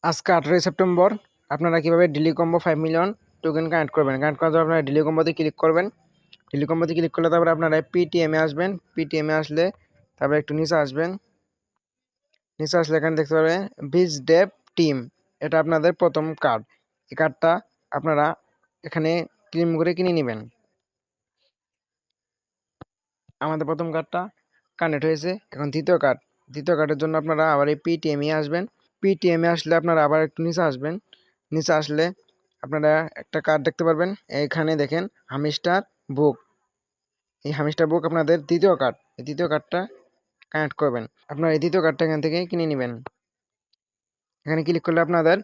আজকে 18 সেপ্টেম্বর আপনারা কিভাবে daily combo 5 million token connect করবেন। কানেক্ট করার জন্য আপনারা ডেইলি কম্বোতে ক্লিক করবেন। ডেইলি কম্বোতে ক্লিক করলে তারপরে আপনারা পিটিএমে আসবেন। পিটিএমে আসলে তারপরে একটু নিচে আসবেন। নিচে আসলে এখানে দেখতে পাবেন বিচ ডেভ টিম, এটা আপনাদের প্রথম কার্ড। এই কার্ডটা আপনারা এখানে ক্লেম করে কিনে নেবেন। আমাদের প্রথম কার্ডটা কানেক্ট হয়েছে। এখন দ্বিতীয় কার্ডের জন্য আপনারা আবার এই পিটিএমে আসবেন। পিটিএমে আসলে আপনারা আবার একটু নিচে আসবেন। নিচে আসলে আপনারা একটা কার্ড দেখতে পারবেন। এখানে দেখেন হামিস্টার বুক। এই হামিস্টার বুক আপনাদের দ্বিতীয় কার্ড। এই দ্বিতীয় কার্ডটা কানেক্ট করবেন। আপনারা এই দ্বিতীয় কার্ডটা এখান থেকে কিনে নেবেন। এখানে ক্লিক করলে আপনাদের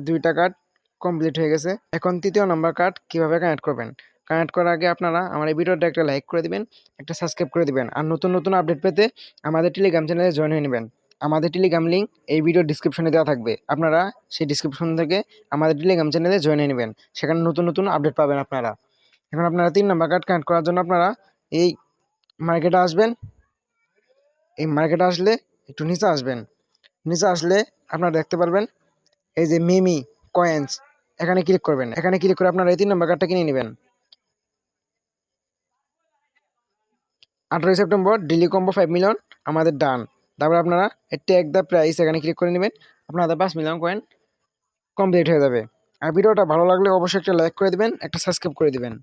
2টা কার্ড কমপ্লিট হয়ে গেছে। এখন তৃতীয় নাম্বার কার্ড কিভাবে কানেক্ট করবেন। কানেক্ট করার আগে আপনারা আমার এই ভিডিওটা একটা লাইক করে দিবেন, একটা সাবস্ক্রাইব করে দিবেন। আর নতুন নতুন আপডেট পেতে আমাদের টেলিগ্রাম চ্যানেলে জয়েন হয়ে নেবেন। আমাদের টেলিগ্রাম লিঙ্ক এই ভিডিও ডিসক্রিপশনে দেওয়া থাকবে। আপনারা সেই ডিসক্রিপশন থেকে আমাদের টেলিগ্রাম চ্যানেলে জয়েন হয়ে নেবেন। সেখানে নতুন নতুন আপডেট পাবেন আপনারা। এখন আপনারা 3 নাম্বার কার্ড কানেক্ট করার জন্য আপনারা এই মার্কেটে আসবেন। এই মার্কেটে আসলে একটু নিচে আসবেন। নিচে আসলে আপনারা দেখতে পারবেন এই যে মিমি কয়েন্স, এখানে ক্লিক করবেন। এখানে ক্লিক করে আপনারা এই 3 নাম্বার কার্ডটা কিনে নেবেন। 18 সেপ্টেম্বর ডেইলি কম্বো 5 মিলিয়ন আমাদের ডান। তারপরে আপনারা টেক দ্য প্রাইস এখানে ক্লিক করে নেবেন। আপনাদের 5 মিলিয়ন কয়েন কমপ্লিট হয়ে যাবে। আর ভিডিওটা ভালো লাগলে অবশ্যই একটা লাইক করে দিবেন, একটা সাবস্ক্রাইব করে দিবেন।